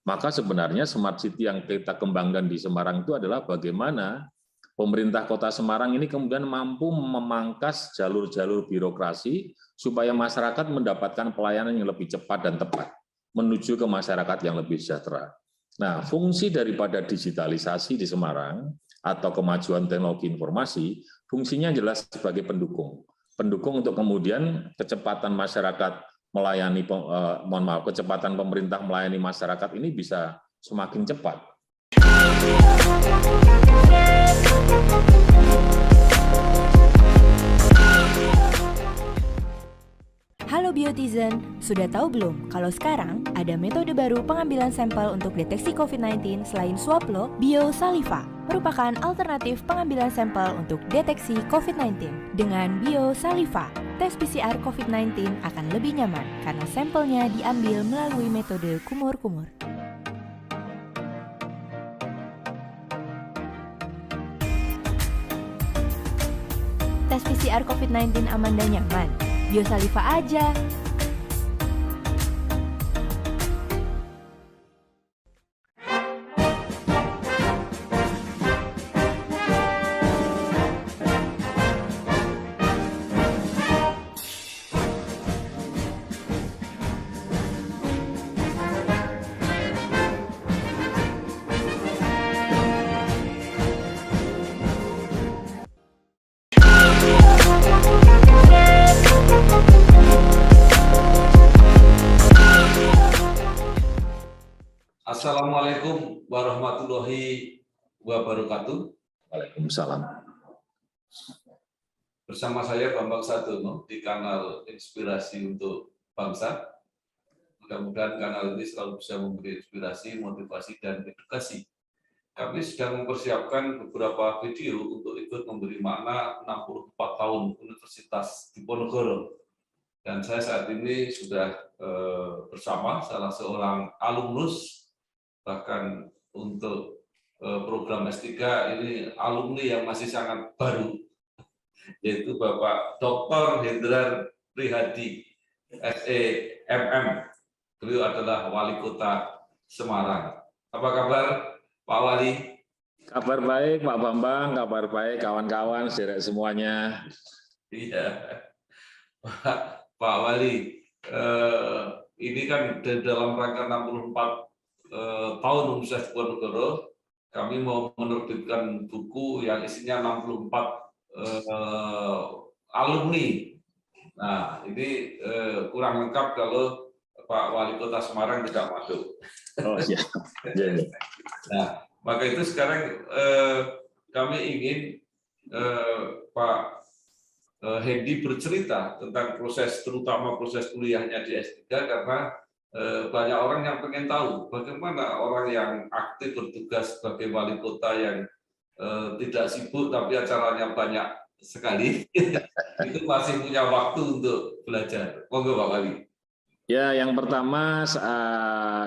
Maka sebenarnya smart city yang kita kembangkan di Semarang itu adalah bagaimana pemerintah Kota Semarang ini kemudian mampu memangkas jalur-jalur birokrasi supaya masyarakat mendapatkan pelayanan yang lebih cepat dan tepat menuju ke masyarakat yang lebih sejahtera. Nah, fungsi daripada digitalisasi di Semarang atau kemajuan teknologi informasi, fungsinya jelas sebagai pendukung. Pendukung untuk kemudian kecepatan masyarakat melayani, kecepatan pemerintah melayani masyarakat ini bisa semakin cepat. Halo Biotizen, sudah tahu belum kalau sekarang ada metode baru pengambilan sampel untuk deteksi COVID-19 selain swab lo? Biosaliva merupakan alternatif pengambilan sampel untuk deteksi COVID-19. Dengan Biosaliva, tes PCR COVID-19 akan lebih nyaman karena sampelnya diambil melalui metode kumur-kumur. Tes PCR COVID-19 aman dan nyaman. Biosaliva aja. Assalamualaikum warahmatullahi wabarakatuh. Waalaikumsalam. Bersama saya Bambang Sadono di kanal Inspirasi untuk Bangsa. Mudah-mudahan kanal ini selalu bisa memberi inspirasi, motivasi, dan edukasi. Kami sedang mempersiapkan beberapa video untuk ikut memberi makna 64 tahun Universitas Diponegoro. Dan saya saat ini sudah bersama salah seorang alumnus, bahkan untuk program S3 ini alumni yang masih sangat baru, yaitu Bapak Dr. Hendrar Prihadi, SEMM. Beliau adalah Wali Kota Semarang. Apa kabar Pak Wali? Kabar baik Pak Bambang, kabar baik kawan-kawan, saudara semuanya. Iya, Pak Wali, ini kan dalam rangka 64 tahun Universitas Diponegoro, kami mau menerbitkan buku yang isinya 64 alumni. Nah, ini kurang lengkap kalau Pak Wali Kota Semarang tidak masuk. Oh iya. Nah, maka itu sekarang kami ingin Pak Hendy bercerita tentang proses, terutama proses kuliahnya di S3, karena banyak orang yang pengen tahu bagaimana orang yang aktif bertugas sebagai wali kota yang tidak sibuk tapi acaranya banyak sekali itu masih punya waktu untuk belajar. Monggo Pak Wali. Ya, yang pertama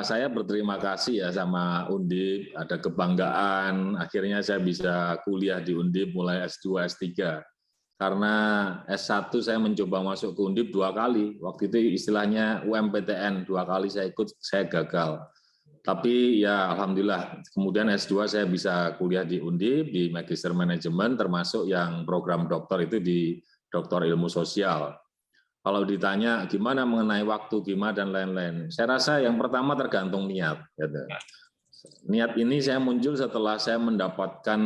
saya berterima kasih ya sama Undip, ada kebanggaan akhirnya saya bisa kuliah di Undip mulai S2, S3. Karena S1 saya mencoba masuk ke Undip 2 kali, waktu itu istilahnya UMPTN, 2 kali saya ikut, saya gagal. Tapi ya Alhamdulillah, kemudian S2 saya bisa kuliah di Undip, di Magister Manajemen, termasuk yang program doktor itu di Doktor Ilmu Sosial. Kalau ditanya gimana mengenai waktu, gimana dan lain-lain, saya rasa yang pertama tergantung niat. Gitu. Niat ini saya muncul setelah saya mendapatkan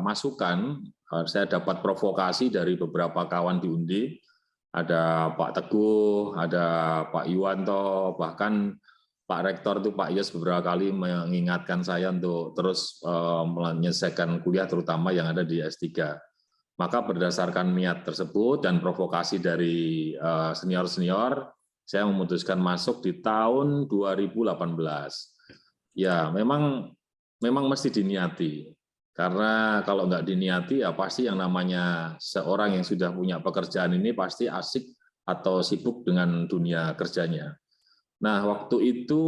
masukan. Saya dapat provokasi dari beberapa kawan di Undip, ada Pak Teguh, ada Pak Yuwanto, bahkan Pak Rektor itu Pak Yos beberapa kali mengingatkan saya untuk terus menyelesaikan kuliah terutama yang ada di S3. Maka berdasarkan niat tersebut dan provokasi dari senior-senior, saya memutuskan masuk di tahun 2018. Ya, memang mesti diniati. Karena kalau nggak diniati, ya pasti yang namanya seorang yang sudah punya pekerjaan ini pasti asik atau sibuk dengan dunia kerjanya. Nah, waktu itu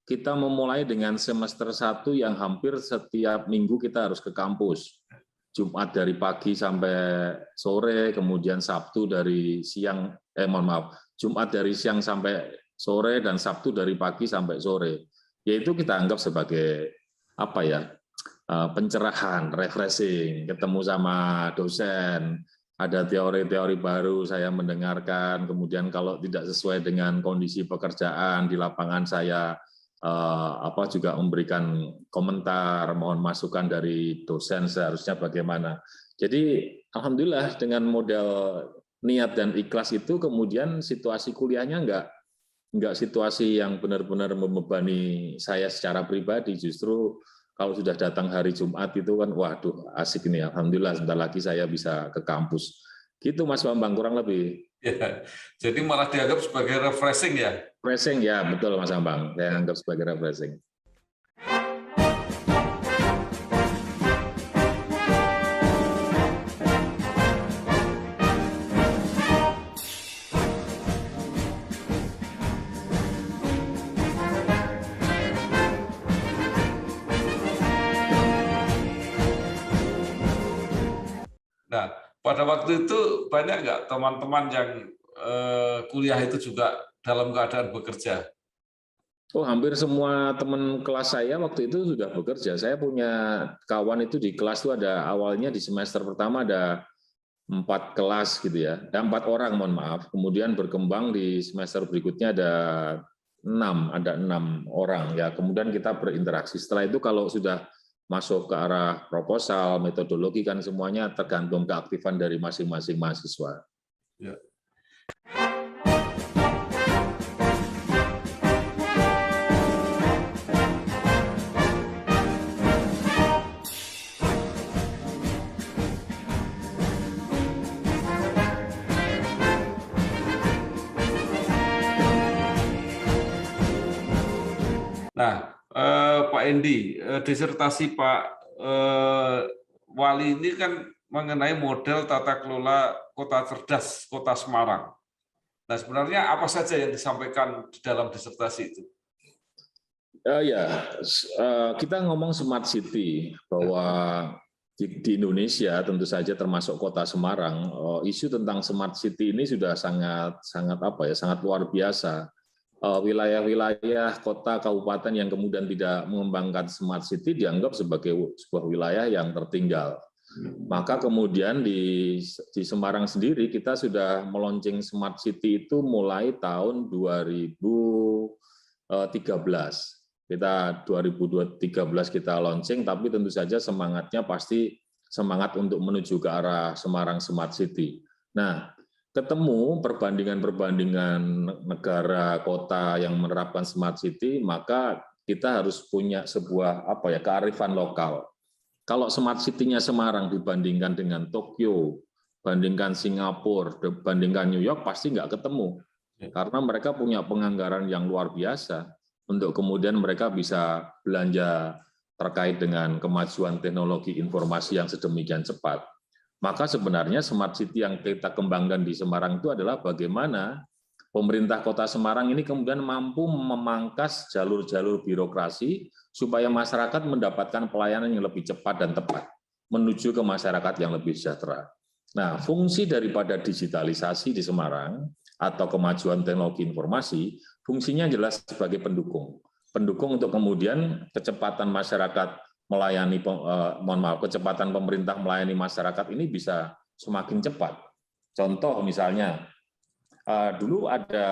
kita memulai dengan semester 1 yang hampir setiap minggu kita harus ke kampus. Jumat dari pagi sampai sore, kemudian Sabtu dari siang, Jumat dari siang sampai sore, dan Sabtu dari pagi sampai sore. yaitu kita anggap sebagai apa ya, pencerahan, refreshing, ketemu sama dosen, ada teori-teori baru saya mendengarkan, kemudian kalau tidak sesuai dengan kondisi pekerjaan di lapangan saya juga memberikan komentar, mohon masukan dari dosen seharusnya bagaimana. Jadi alhamdulillah dengan model niat dan ikhlas itu kemudian situasi kuliahnya enggak situasi yang benar-benar membebani saya secara pribadi, justru kalau sudah datang hari Jumat itu kan, waduh asik ini, alhamdulillah sebentar lagi saya bisa ke kampus. Gitu Mas Bambang, kurang lebih. Ya, jadi malah dianggap sebagai refreshing ya? Refreshing ya, betul Mas Bambang, saya anggap sebagai refreshing. Nah, pada waktu itu banyak nggak teman-teman yang kuliah itu juga dalam keadaan bekerja? Oh, hampir semua teman kelas saya waktu itu sudah bekerja. Saya punya kawan itu di kelas itu ada awalnya di semester pertama ada 4 kelas gitu ya, 4 orang mohon maaf. Kemudian berkembang di semester berikutnya ada 6 orang ya. Kemudian kita berinteraksi. Setelah itu kalau sudah masuk ke arah proposal, metodologi kan semuanya tergantung keaktifan dari masing-masing mahasiswa. Ya. Nah, Pak Endi, disertasi Pak Wali ini kan mengenai model tata kelola kota cerdas, kota Semarang. Nah, sebenarnya apa saja yang disampaikan di dalam disertasi itu? Kita ngomong smart city, bahwa di Indonesia tentu saja termasuk kota Semarang, isu tentang smart city ini sudah sangat luar biasa. Wilayah-wilayah kota kabupaten yang kemudian tidak mengembangkan smart city dianggap sebagai sebuah wilayah yang tertinggal. Maka kemudian di Semarang sendiri kita sudah meluncing smart city itu mulai tahun 2013. Kita 2013 kita launching, tapi tentu saja semangatnya pasti semangat untuk menuju ke arah Semarang Smart City. Nah, ketemu perbandingan-perbandingan negara kota yang menerapkan smart city, maka kita harus punya sebuah kearifan lokal. Kalau smart city-nya Semarang dibandingkan dengan Tokyo, bandingkan Singapura, bandingkan New York, pasti nggak ketemu. Karena mereka punya penganggaran yang luar biasa untuk kemudian mereka bisa belanja terkait dengan kemajuan teknologi informasi yang sedemikian cepat. Maka sebenarnya smart city yang kita kembangkan di Semarang itu adalah bagaimana pemerintah kota Semarang ini kemudian mampu memangkas jalur-jalur birokrasi supaya masyarakat mendapatkan pelayanan yang lebih cepat dan tepat menuju ke masyarakat yang lebih sejahtera. Nah, fungsi daripada digitalisasi di Semarang atau kemajuan teknologi informasi, fungsinya jelas sebagai pendukung. Pendukung untuk kemudian kecepatan masyarakat melayani, kecepatan pemerintah melayani masyarakat ini bisa semakin cepat. Contoh misalnya, dulu ada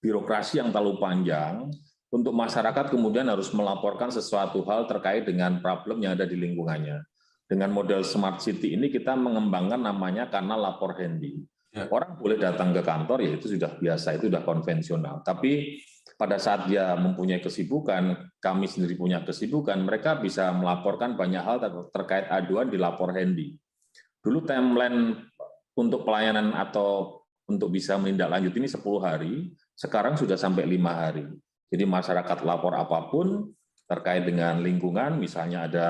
birokrasi yang terlalu panjang untuk masyarakat kemudian harus melaporkan sesuatu hal terkait dengan problem yang ada di lingkungannya. Dengan model Smart City ini kita mengembangkan namanya kanal lapor handy. Orang boleh datang ke kantor, ya itu sudah biasa, itu sudah konvensional. Tapi pada saat dia mempunyai kesibukan, kami sendiri punya kesibukan, mereka bisa melaporkan banyak hal terkait aduan di lapor handy. Dulu timeline untuk pelayanan atau untuk bisa menindaklanjuti ini 10 hari, sekarang sudah sampai 5 hari. Jadi masyarakat lapor apapun terkait dengan lingkungan, misalnya ada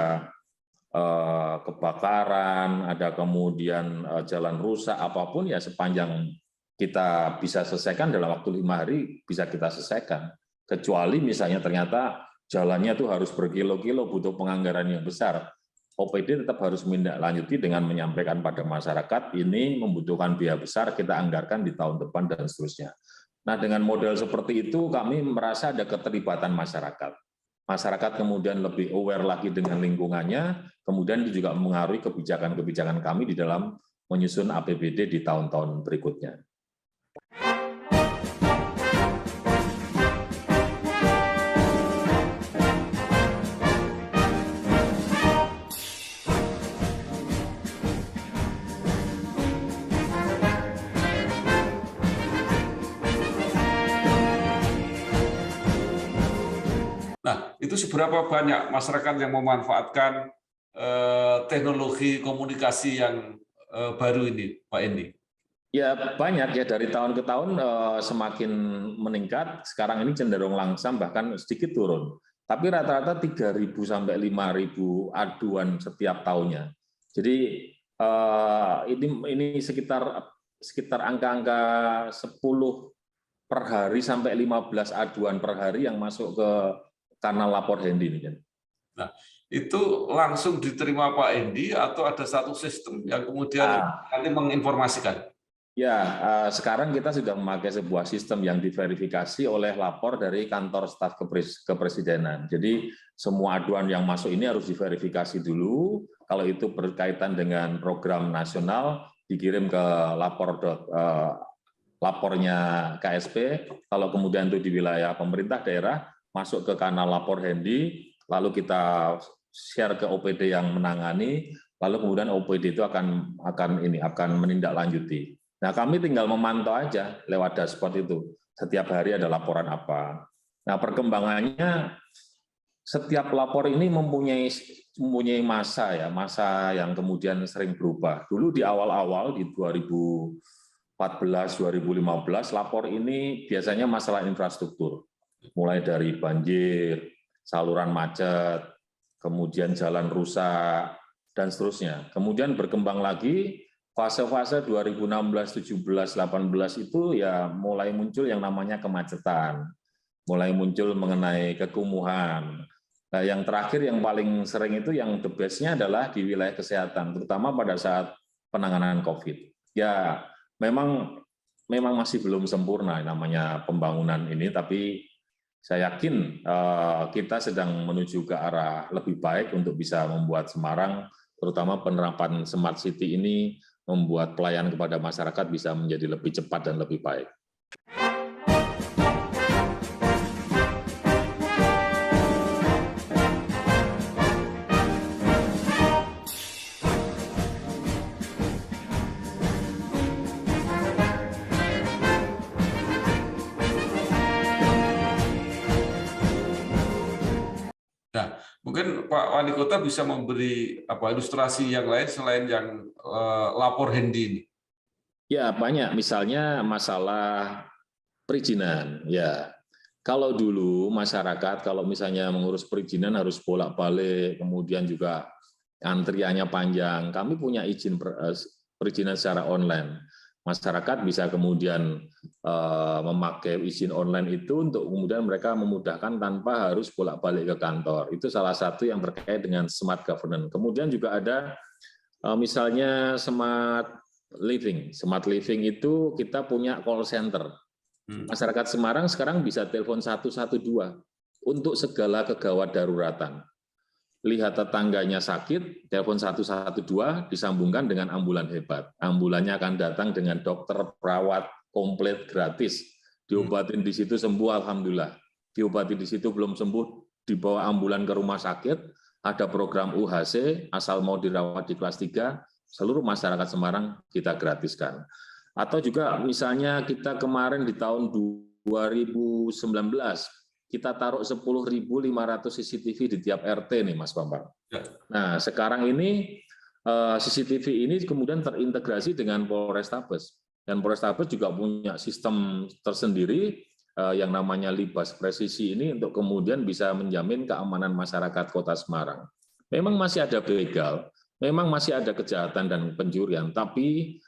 kebakaran, ada kemudian jalan rusak, apapun ya sepanjang kita bisa selesaikan dalam waktu 5 hari bisa kita selesaikan. Kecuali misalnya ternyata jalannya tuh harus berkilo-kilo, butuh penganggaran yang besar. OPD tetap harus menindaklanjuti dengan menyampaikan pada masyarakat ini membutuhkan biaya besar, kita anggarkan di tahun depan dan seterusnya. Nah, dengan model seperti itu kami merasa ada keterlibatan masyarakat. Masyarakat kemudian lebih aware lagi dengan lingkungannya, kemudian itu juga mengaruhi kebijakan-kebijakan kami di dalam menyusun APBD di tahun-tahun berikutnya. Nah, itu seberapa banyak masyarakat yang memanfaatkan teknologi komunikasi yang baru ini, Pak Endi? Ya banyak ya, dari tahun ke tahun semakin meningkat, sekarang ini cenderung langsam bahkan sedikit turun. Tapi rata-rata 3.000 sampai 5.000 aduan setiap tahunnya. Jadi ini sekitar angka-angka 10 per hari sampai 15 aduan per hari yang masuk ke kanal lapor Hendi ini. Nah, itu langsung diterima Pak Endi atau ada satu sistem yang kemudian nanti menginformasikan? Ya, sekarang kita sudah memakai sebuah sistem yang diverifikasi oleh lapor dari kantor staf kepresidenan. Jadi semua aduan yang masuk ini harus diverifikasi dulu. Kalau itu berkaitan dengan program nasional, dikirim ke lapornya KSP. Kalau kemudian itu di wilayah pemerintah daerah, masuk ke kanal lapor Hendi, lalu kita share ke OPD yang menangani, lalu kemudian OPD itu akan menindaklanjuti. Nah, kami tinggal memantau aja lewat dashboard itu. Setiap hari ada laporan apa. Nah, perkembangannya setiap lapor ini mempunyai masa yang kemudian sering berubah. Dulu di awal-awal di 2014, 2015, lapor ini biasanya masalah infrastruktur. Mulai dari banjir, saluran macet, kemudian jalan rusak, dan seterusnya. Kemudian berkembang lagi, fase-fase 2016, 17, 18 itu ya mulai muncul yang namanya kemacetan, mulai muncul mengenai kekumuhan. Nah, yang terakhir yang paling sering itu yang the best-nya adalah di wilayah kesehatan, terutama pada saat penanganan COVID. Ya, memang masih belum sempurna namanya pembangunan ini, tapi saya yakin kita sedang menuju ke arah lebih baik untuk bisa membuat Semarang, terutama penerapan Smart City ini, membuat pelayanan kepada masyarakat bisa menjadi lebih cepat dan lebih baik. Nah, mungkin Pak Wali Kota bisa memberi ilustrasi yang lain selain yang lapor Hendi ini. Ya, banyak. Misalnya masalah perizinan. Ya, kalau dulu masyarakat kalau misalnya mengurus perizinan harus bolak-balik, kemudian juga antriannya panjang. Kami punya izin perizinan secara online. Masyarakat bisa kemudian memakai izin online itu untuk kemudian mereka memudahkan tanpa harus bolak-balik ke kantor. Itu salah satu yang terkait dengan smart governance. Kemudian juga ada misalnya smart living. Smart living itu kita punya call center. Masyarakat Semarang sekarang bisa telepon 112 untuk segala kegawat daruratan. Lihat tetangganya sakit, telepon 112 disambungkan dengan ambulan hebat. Ambulannya akan datang dengan dokter, perawat, komplit, gratis. Diobatin di situ sembuh, alhamdulillah. Diobatin di situ belum sembuh, dibawa ambulan ke rumah sakit, ada program UHC, asal mau dirawat di kelas 3, seluruh masyarakat Semarang kita gratiskan. Atau juga misalnya kita kemarin di tahun 2019, kita taruh 10.500 CCTV di tiap RT nih, Mas Bambang. Nah, sekarang ini CCTV ini kemudian terintegrasi dengan Polrestabes. Dan Polrestabes juga punya sistem tersendiri yang namanya Libas Presisi ini untuk kemudian bisa menjamin keamanan masyarakat Kota Semarang. Memang masih ada begal, memang masih ada kejahatan dan pencurian, tapi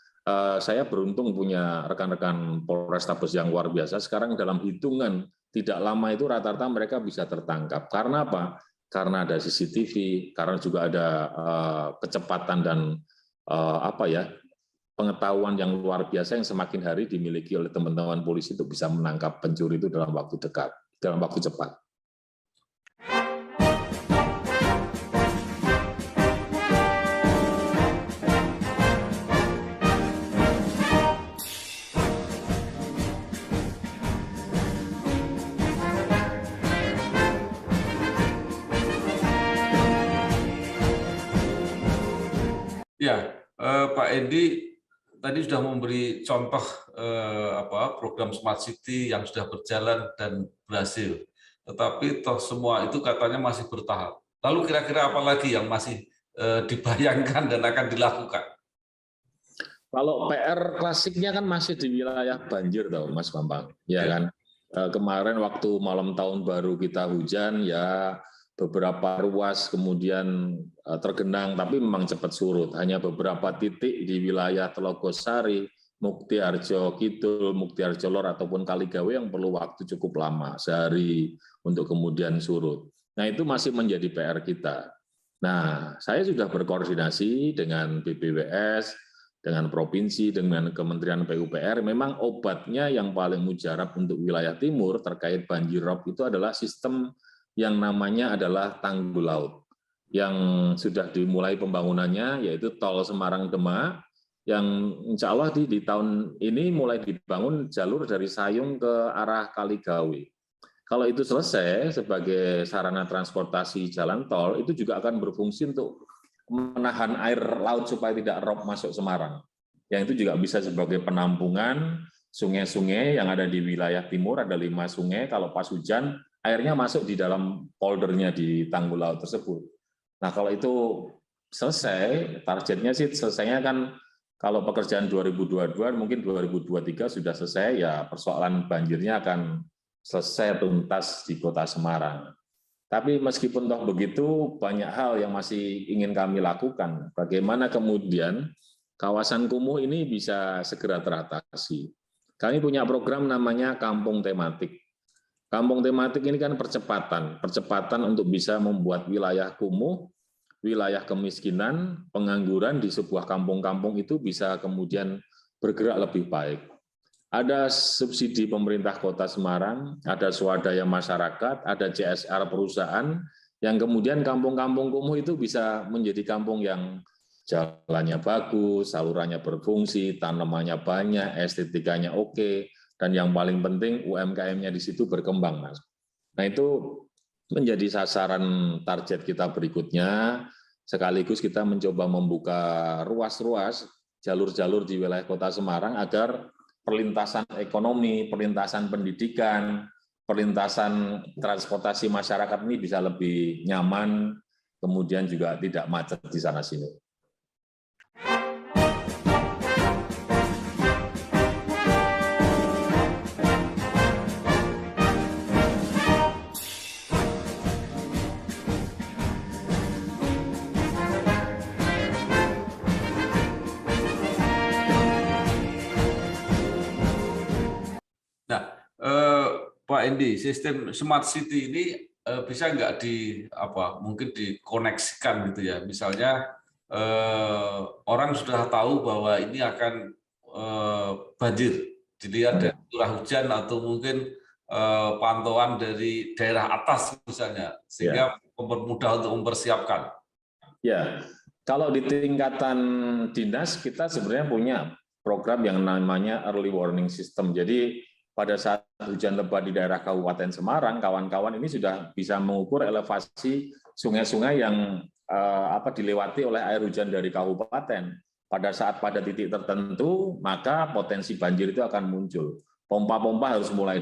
saya beruntung punya rekan-rekan Polrestabes yang luar biasa. Sekarang dalam hitungan tidak lama itu rata-rata mereka bisa tertangkap. Karena apa? karena ada CCTV, karena juga ada kecepatan dan pengetahuan yang luar biasa yang semakin hari dimiliki oleh teman-teman polisi untuk bisa menangkap pencuri itu dalam waktu dekat, dalam waktu cepat. Ya, Pak Endi tadi sudah memberi contoh program Smart City yang sudah berjalan dan berhasil. Tetapi toh semua itu katanya masih bertahap. Lalu kira-kira apa lagi yang masih dibayangkan dan akan dilakukan? Kalau PR klasiknya kan masih di wilayah banjir, tau Mas Bambang, ya kan? Kemarin waktu malam tahun baru kita hujan, ya beberapa ruas kemudian tergenang, tapi memang cepat surut. Hanya beberapa titik di wilayah Telogosari, Muktiharjo Kidul, Muktiharjo Lor, ataupun Kaligawe yang perlu waktu cukup lama, sehari untuk kemudian surut. Nah, itu masih menjadi PR kita. Nah, saya sudah berkoordinasi dengan BPWS, dengan provinsi, dengan Kementerian PUPR. Memang obatnya yang paling mujarab untuk wilayah timur terkait banjir rob itu adalah sistem yang namanya adalah tanggul laut, yang sudah dimulai pembangunannya, yaitu tol Semarang-Demak, yang insya Allah di tahun ini mulai dibangun jalur dari Sayung ke arah Kaligawe. Kalau itu selesai sebagai sarana transportasi jalan tol, itu juga akan berfungsi untuk menahan air laut supaya tidak rob masuk Semarang. Yang itu juga bisa sebagai penampungan sungai-sungai yang ada di wilayah timur, ada 5 sungai, kalau pas hujan, airnya masuk di dalam poldernya di tanggul laut tersebut. Nah, kalau itu selesai, targetnya sih selesainya kan kalau pekerjaan 2022 mungkin 2023 sudah selesai, ya persoalan banjirnya akan selesai tuntas di Kota Semarang. Tapi meskipun toh begitu, banyak hal yang masih ingin kami lakukan. Bagaimana kemudian kawasan kumuh ini bisa segera teratasi. Kami punya program namanya Kampung Tematik. Kampung tematik ini kan percepatan untuk bisa membuat wilayah kumuh, wilayah kemiskinan, pengangguran di sebuah kampung-kampung itu bisa kemudian bergerak lebih baik. Ada subsidi pemerintah Kota Semarang, ada swadaya masyarakat, ada CSR perusahaan, yang kemudian kampung-kampung kumuh itu bisa menjadi kampung yang jalannya bagus, salurannya berfungsi, tanamannya banyak, estetikanya oke, dan yang paling penting UMKM-nya di situ berkembang, Mas. Nah, itu menjadi sasaran target kita berikutnya, sekaligus kita mencoba membuka ruas-ruas, jalur-jalur di wilayah Kota Semarang agar perlintasan ekonomi, perlintasan pendidikan, perlintasan transportasi masyarakat ini bisa lebih nyaman, kemudian juga tidak macet di sana-sini. Pak Endi, sistem Smart City ini bisa nggak mungkin dikoneksikan gitu ya? Misalnya orang sudah tahu bahwa ini akan banjir, dilihat dari curah hujan atau mungkin pantauan dari daerah atas misalnya, sehingga mempermudah untuk mempersiapkan. Ya, kalau di tingkatan dinas kita sebenarnya punya program yang namanya early warning system. Jadi pada saat hujan lebat di daerah Kabupaten Semarang, kawan-kawan ini sudah bisa mengukur elevasi sungai-sungai yang dilewati oleh air hujan dari kabupaten. Pada saat pada titik tertentu, maka potensi banjir itu akan muncul. Pompa-pompa harus mulai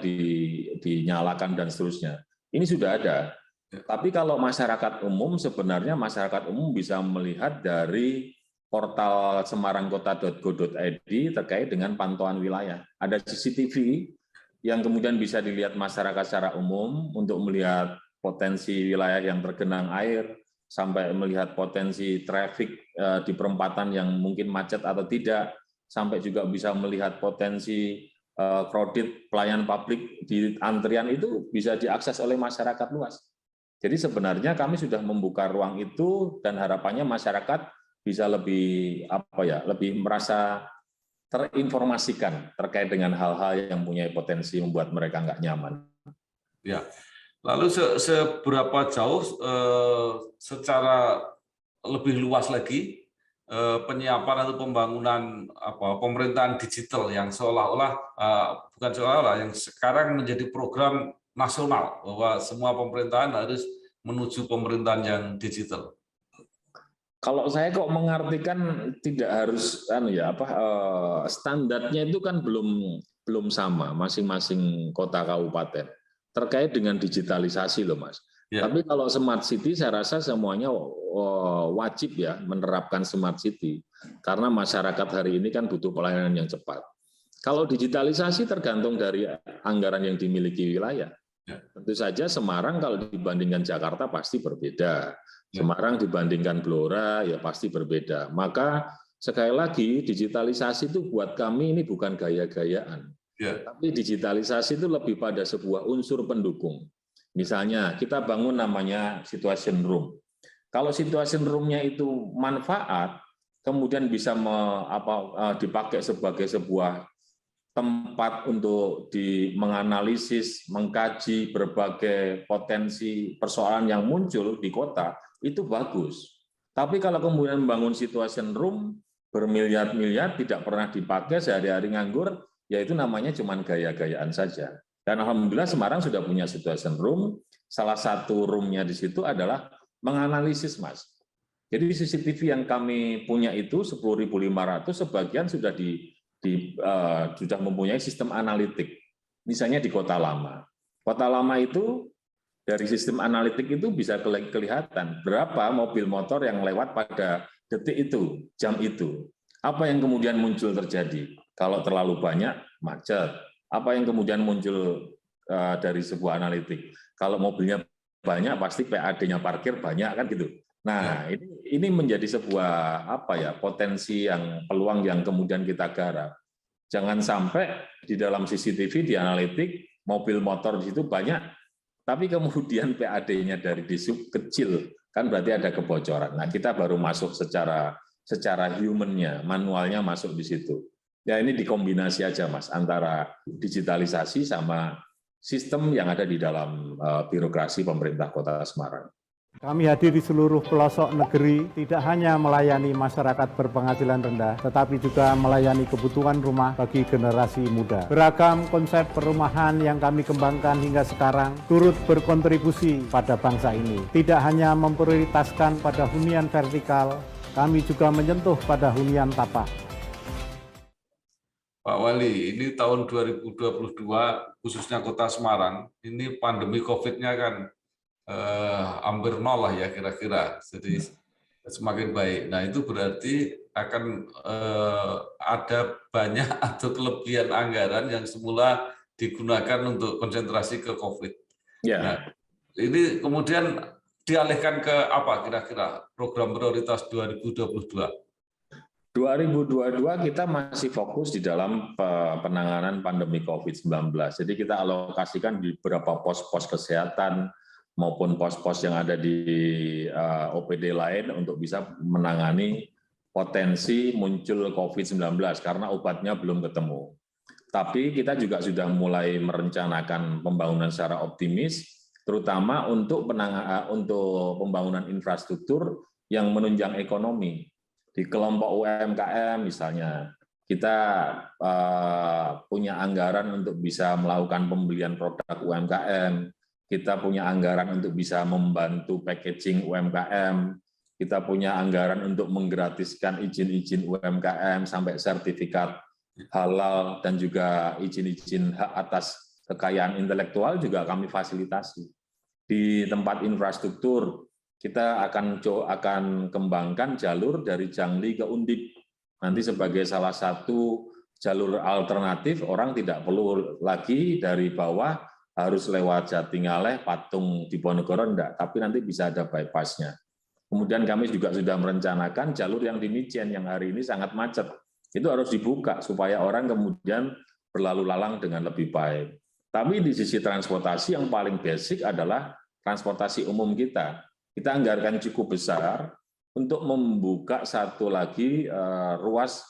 dinyalakan dan seterusnya. Ini sudah ada. Tapi kalau masyarakat umum, sebenarnya masyarakat umum bisa melihat dari portal semarangkota.go.id terkait dengan pantauan wilayah. Ada CCTV yang kemudian bisa dilihat masyarakat secara umum untuk melihat potensi wilayah yang tergenang air, sampai melihat potensi traffic di perempatan yang mungkin macet atau tidak, sampai juga bisa melihat potensi crowded pelayanan publik di antrian itu bisa diakses oleh masyarakat luas. Jadi sebenarnya kami sudah membuka ruang itu dan harapannya masyarakat bisa lebih lebih merasa terinformasikan terkait dengan hal-hal yang punya potensi membuat mereka nggak nyaman. Ya, lalu seberapa jauh secara lebih luas lagi penyiapan atau pembangunan pemerintahan digital yang seolah-olah bukan seolah-olah yang sekarang menjadi program nasional bahwa semua pemerintahan harus menuju pemerintahan yang digital. Kalau saya kok mengartikan tidak harus standarnya itu kan belum sama masing-masing kota kabupaten terkait dengan digitalisasi loh Mas. Ya. Tapi kalau smart city saya rasa semuanya wajib ya menerapkan smart city karena masyarakat hari ini kan butuh pelayanan yang cepat. Kalau digitalisasi tergantung dari anggaran yang dimiliki wilayah. Tentu saja Semarang kalau dibandingkan Jakarta pasti berbeda. Semarang dibandingkan Blora ya pasti berbeda. Maka sekali lagi digitalisasi itu buat kami ini bukan gaya-gayaan. Tapi digitalisasi itu lebih pada sebuah unsur pendukung. Misalnya kita bangun namanya situation room. Kalau situation room-nya itu manfaat, kemudian bisa dipakai sebagai sebuah tempat untuk menganalisis, mengkaji berbagai potensi persoalan yang muncul di kota, itu bagus. Tapi kalau kemudian membangun situation room, bermiliar-miliar, tidak pernah dipakai, sehari-hari nganggur, ya itu namanya cuma gaya-gayaan saja. Dan Alhamdulillah Semarang sudah punya situation room, salah satu room-nya di situ adalah menganalisis, Mas. Jadi CCTV yang kami punya itu 10.500, sebagian sudah sudah mempunyai sistem analitik, misalnya di Kota Lama. Kota Lama itu dari sistem analitik itu bisa kelihatan berapa mobil motor yang lewat pada detik itu, jam itu. Apa yang kemudian muncul terjadi? Kalau terlalu banyak, macet. Apa yang kemudian muncul dari sebuah analitik? Kalau mobilnya banyak, pasti PAD-nya parkir banyak kan gitu. Nah, ini menjadi sebuah potensi yang peluang yang kemudian kita garap. Jangan sampai di dalam CCTV di analitik mobil motor di situ banyak, tapi kemudian PAD-nya dari disub kecil, kan berarti ada kebocoran. Nah, kita baru masuk secara human-nya, manualnya masuk di situ. Ya ini dikombinasi aja Mas antara digitalisasi sama sistem yang ada di dalam birokrasi pemerintah Kota Semarang. Kami hadir di seluruh pelosok negeri, tidak hanya melayani masyarakat berpenghasilan rendah, tetapi juga melayani kebutuhan rumah bagi generasi muda. Beragam konsep perumahan yang kami kembangkan hingga sekarang turut berkontribusi pada bangsa ini. Tidak hanya memprioritaskan pada hunian vertikal, kami juga menyentuh pada hunian tapak. Pak Wali, ini tahun 2022, khususnya Kota Semarang, ini pandemi COVID-nya kan hampir nol lah ya kira-kira, jadi semakin baik. Nah itu berarti akan ada banyak atau kelebihan anggaran yang semula digunakan untuk konsentrasi ke COVID. Ya. Nah, ini kemudian dialihkan ke apa kira-kira program prioritas 2022? 2022 kita masih fokus di dalam penanganan pandemi COVID-19. Jadi kita alokasikan di beberapa pos-pos kesehatan maupun pos-pos yang ada di OPD lain untuk bisa menangani potensi muncul COVID-19 karena obatnya belum ketemu. Tapi kita juga sudah mulai merencanakan pembangunan secara optimis, terutama untuk pembangunan infrastruktur yang menunjang ekonomi. Di kelompok UMKM misalnya, kita punya anggaran untuk bisa melakukan pembelian produk UMKM, kita punya anggaran untuk bisa membantu packaging UMKM, kita punya anggaran untuk menggratiskan izin-izin UMKM sampai sertifikat halal dan juga izin-izin hak atas kekayaan intelektual juga kami fasilitasi. Di tempat infrastruktur, kita akan kembangkan jalur dari Jangli ke Undip. Nanti sebagai salah satu jalur alternatif, orang tidak perlu lagi dari bawah harus lewat Jatingaleh, Patung, Diponegoro, enggak, tapi nanti bisa ada bypass-nya. Kemudian kami juga sudah merencanakan jalur yang di Mijen yang hari ini sangat macet. Itu harus dibuka supaya orang kemudian berlalu lalang dengan lebih baik. Tapi di sisi transportasi yang paling basic adalah transportasi umum kita anggarkan cukup besar untuk membuka satu lagi ruas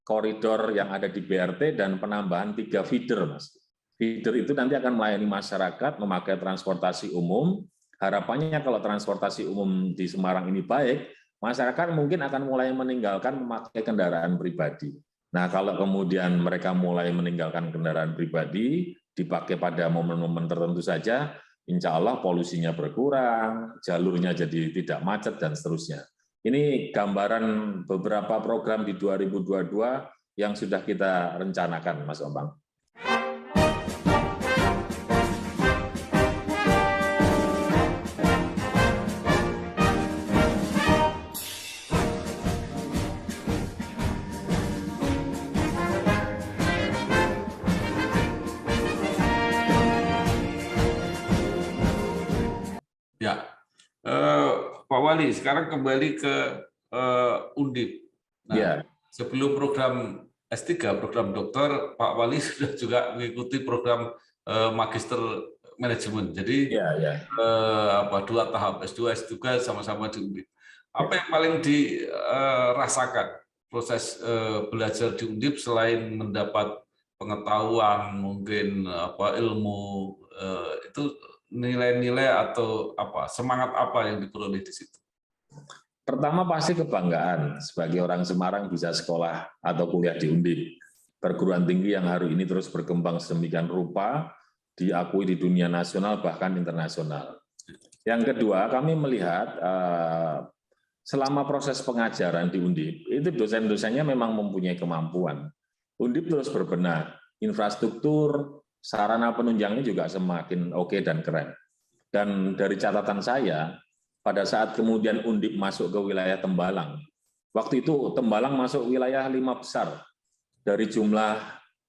koridor yang ada di BRT dan penambahan 3 feeder, Mas. Feeder itu nanti akan melayani masyarakat memakai transportasi umum. Harapannya kalau transportasi umum di Semarang ini baik, masyarakat mungkin akan mulai meninggalkan memakai kendaraan pribadi. Nah, kalau kemudian mereka mulai meninggalkan kendaraan pribadi, dipakai pada momen-momen tertentu saja, insya Allah polusinya berkurang, jalurnya jadi tidak macet, dan seterusnya. Ini gambaran beberapa program di 2022 yang sudah kita rencanakan, Mas Ombang. Ya, Pak Wali, sekarang kembali ke Undip. Nah, Ya. Sebelum program S3, program dokter, Pak Wali sudah juga mengikuti program Magister Manajemen. Jadi Ya. 2 tahap, S2, S3 sama-sama di Undip. Apa yang paling dirasakan proses belajar di Undip selain mendapat pengetahuan, mungkin ilmu, itu nilai-nilai atau semangat apa yang diperoleh di situ? Pertama pasti kebanggaan sebagai orang Semarang bisa sekolah atau kuliah di Undip, perguruan tinggi yang hari ini terus berkembang sedemikian rupa, diakui di dunia nasional bahkan internasional. Yang kedua, kami melihat selama proses pengajaran di Undip, itu dosen-dosennya memang mempunyai kemampuan. Undip terus berbenah, infrastruktur, sarana penunjangnya juga semakin oke dan keren. Dan dari catatan saya, pada saat kemudian Undip masuk ke wilayah Tembalang, waktu itu Tembalang masuk wilayah 5 besar dari jumlah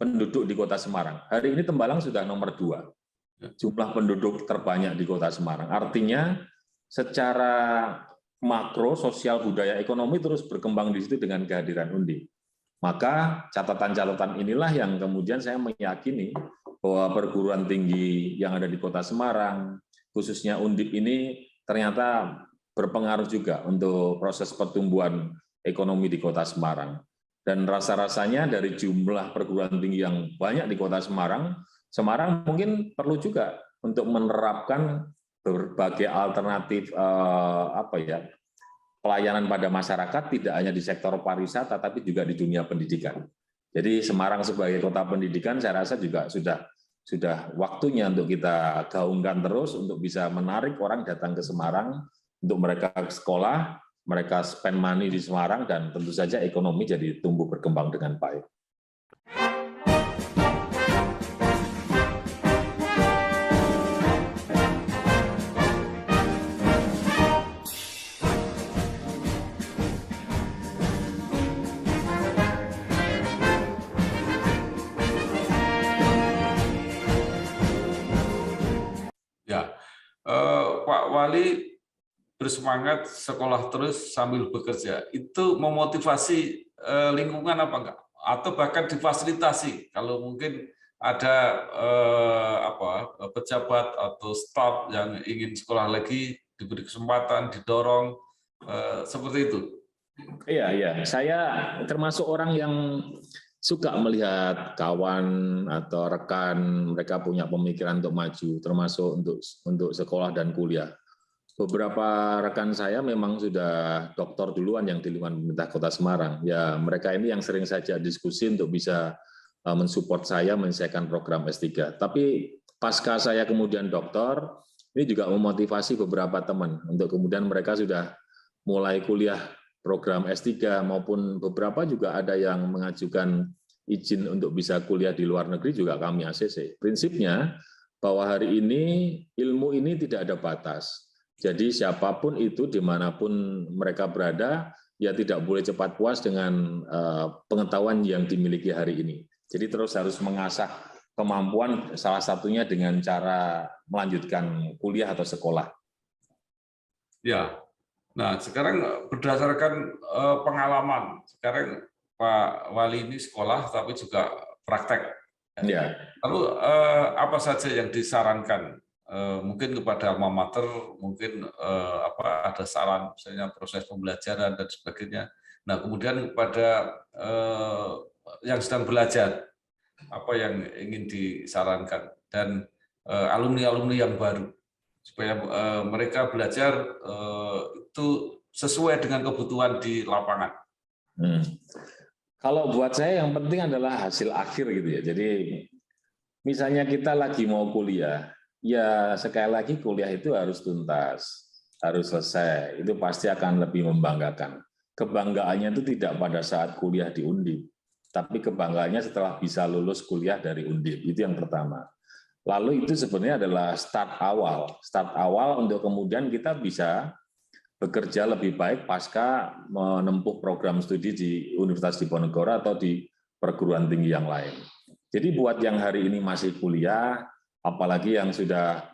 penduduk di Kota Semarang. Hari ini Tembalang sudah nomor 2, jumlah penduduk terbanyak di Kota Semarang. Artinya secara makro, sosial, budaya, ekonomi terus berkembang di situ dengan kehadiran Undip. Maka catatan-catatan inilah yang kemudian saya meyakini bahwa perguruan tinggi yang ada di Kota Semarang, khususnya Undip ini ternyata berpengaruh juga untuk proses pertumbuhan ekonomi di Kota Semarang. Dan rasa-rasanya dari jumlah perguruan tinggi yang banyak di Kota Semarang, Semarang mungkin perlu juga untuk menerapkan berbagai alternatif pelayanan pada masyarakat, tidak hanya di sektor pariwisata, tapi juga di dunia pendidikan. Jadi Semarang sebagai kota pendidikan saya rasa juga sudah waktunya untuk kita gaungkan terus untuk bisa menarik orang datang ke Semarang untuk mereka sekolah, mereka spend money di Semarang, dan tentu saja ekonomi jadi tumbuh berkembang dengan baik. Pak Wali bersemangat sekolah terus sambil bekerja, itu memotivasi lingkungan apa enggak? Atau bahkan difasilitasi kalau mungkin ada pejabat atau staf yang ingin sekolah lagi, diberi kesempatan, didorong, seperti itu? Iya. Saya termasuk orang yang suka melihat kawan atau rekan mereka punya pemikiran untuk maju, termasuk untuk sekolah dan kuliah. Beberapa rekan saya memang sudah doktor duluan yang di lingkungan pemerintah Kota Semarang. Ya, mereka ini yang sering saja diskusi untuk bisa mensupport saya menyelesaikan program S3. Tapi pasca saya kemudian doktor, ini juga memotivasi beberapa teman untuk kemudian mereka sudah mulai kuliah program S3 maupun beberapa juga ada yang mengajukan izin untuk bisa kuliah di luar negeri juga kami ACC. Prinsipnya bahwa hari ini ilmu ini tidak ada batas. Jadi siapapun itu dimanapun mereka berada, ya tidak boleh cepat puas dengan pengetahuan yang dimiliki hari ini. Jadi terus harus mengasah kemampuan, salah satunya dengan cara melanjutkan kuliah atau sekolah. Ya. Nah, sekarang berdasarkan pengalaman, sekarang Pak Wali ini sekolah tapi juga praktek. Ya. Lalu apa saja yang disarankan mungkin kepada alma mater, mungkin ada saran, misalnya proses pembelajaran dan sebagainya. Nah, kemudian kepada yang sedang belajar, apa yang ingin disarankan, dan alumni-alumni yang baru, supaya mereka belajar itu sesuai dengan kebutuhan di lapangan. Kalau buat saya yang penting adalah hasil akhir gitu ya. Jadi misalnya kita lagi mau kuliah, ya sekali lagi kuliah itu harus tuntas, harus selesai. Itu pasti akan lebih membanggakan. Kebanggaannya itu tidak pada saat kuliah di Undip, tapi kebanggaannya setelah bisa lulus kuliah dari Undip. Itu yang pertama. Lalu itu sebenarnya adalah start awal untuk kemudian kita bisa bekerja lebih baik pasca menempuh program studi di Universitas Diponegoro atau di perguruan tinggi yang lain. Jadi buat yang hari ini masih kuliah, apalagi yang sudah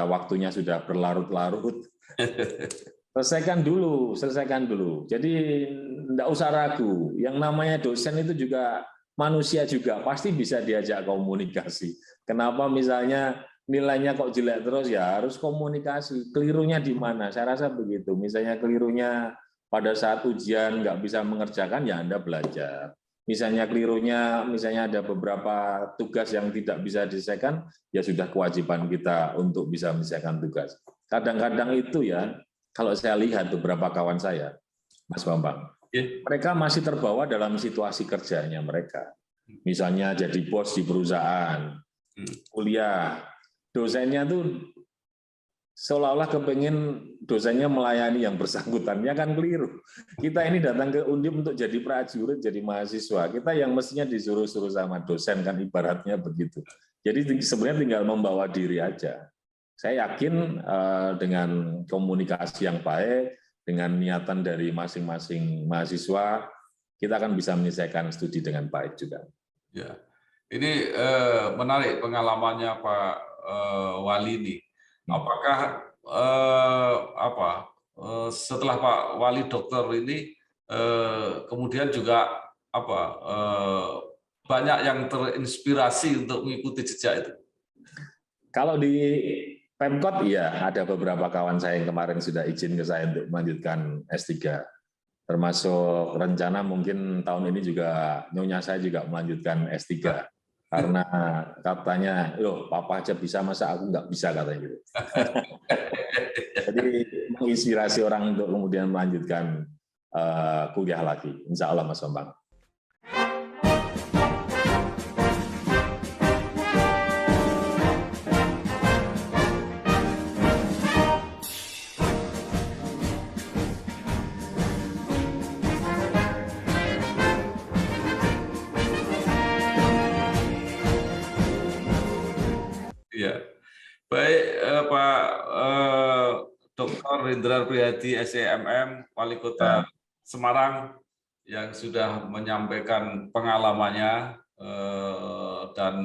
waktunya sudah berlarut-larut, selesaikan dulu. Jadi enggak usah ragu. Yang namanya dosen itu juga manusia juga, pasti bisa diajak komunikasi. Kenapa misalnya nilainya kok jelek terus, ya harus komunikasi. Kelirunya di mana? Saya rasa begitu. Misalnya kelirunya pada saat ujian nggak bisa mengerjakan, ya Anda belajar. Misalnya kelirunya, misalnya ada beberapa tugas yang tidak bisa diselesaikan, ya sudah kewajiban kita untuk bisa menyelesaikan tugas. Kadang-kadang itu ya, kalau saya lihat beberapa kawan saya, Mas Bambang, mereka masih terbawa dalam situasi kerjanya mereka. Misalnya jadi bos di perusahaan, kuliah, dosennya tuh seolah-olah kepengen dosennya melayani yang bersangkutannya, kan keliru. Kita ini datang ke Undip untuk jadi prajurit, jadi mahasiswa. Kita yang mestinya disuruh-suruh sama dosen, kan ibaratnya begitu. Jadi sebenarnya tinggal membawa diri aja. Saya yakin dengan komunikasi yang baik, dengan niatan dari masing-masing mahasiswa, kita akan bisa menyelesaikan studi dengan baik juga. Ya, ini menarik pengalamannya Pak Wali ini. Apakah setelah Pak Wali dokter ini kemudian juga banyak yang terinspirasi untuk mengikuti jejak itu? Kalau di Pemkot, ya ada beberapa kawan saya yang kemarin sudah izin ke saya untuk melanjutkan S3. Termasuk rencana mungkin tahun ini juga nyonya saya juga melanjutkan S3. Karena katanya, loh papa aja bisa, masa aku nggak bisa, katanya gitu. Jadi menginspirasi orang untuk kemudian melanjutkan kuliah lagi. Insya Allah, Mas Bambang. Ya, baik Pak Dr. Hendrar Prihadi, SEMM, Wali Kota Semarang, yang sudah menyampaikan pengalamannya dan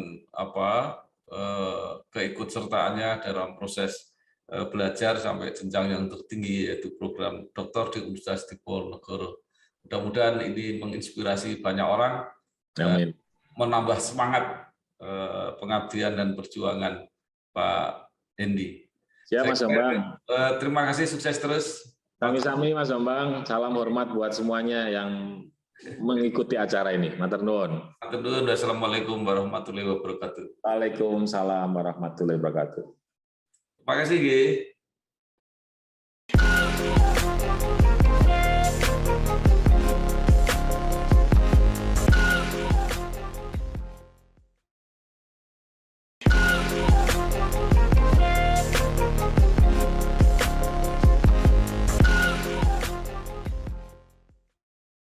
keikutsertaannya dalam proses belajar sampai jenjang yang tertinggi, yaitu program doktor di Universitas Diponegoro. Mudah-mudahan ini menginspirasi banyak orang dan menambah semangat pengabdian dan perjuangan Pak Hendi. Ya, Mas Bambang. Terima kasih, sukses terus. Sami-sami, Mas Bambang. Salam hormat buat semuanya yang mengikuti acara ini. Matur nuwun. Matur nuwun. Wassalamualaikum warahmatullahi wabarakatuh. Waalaikumsalam warahmatullahi wabarakatuh. Terima kasih, G.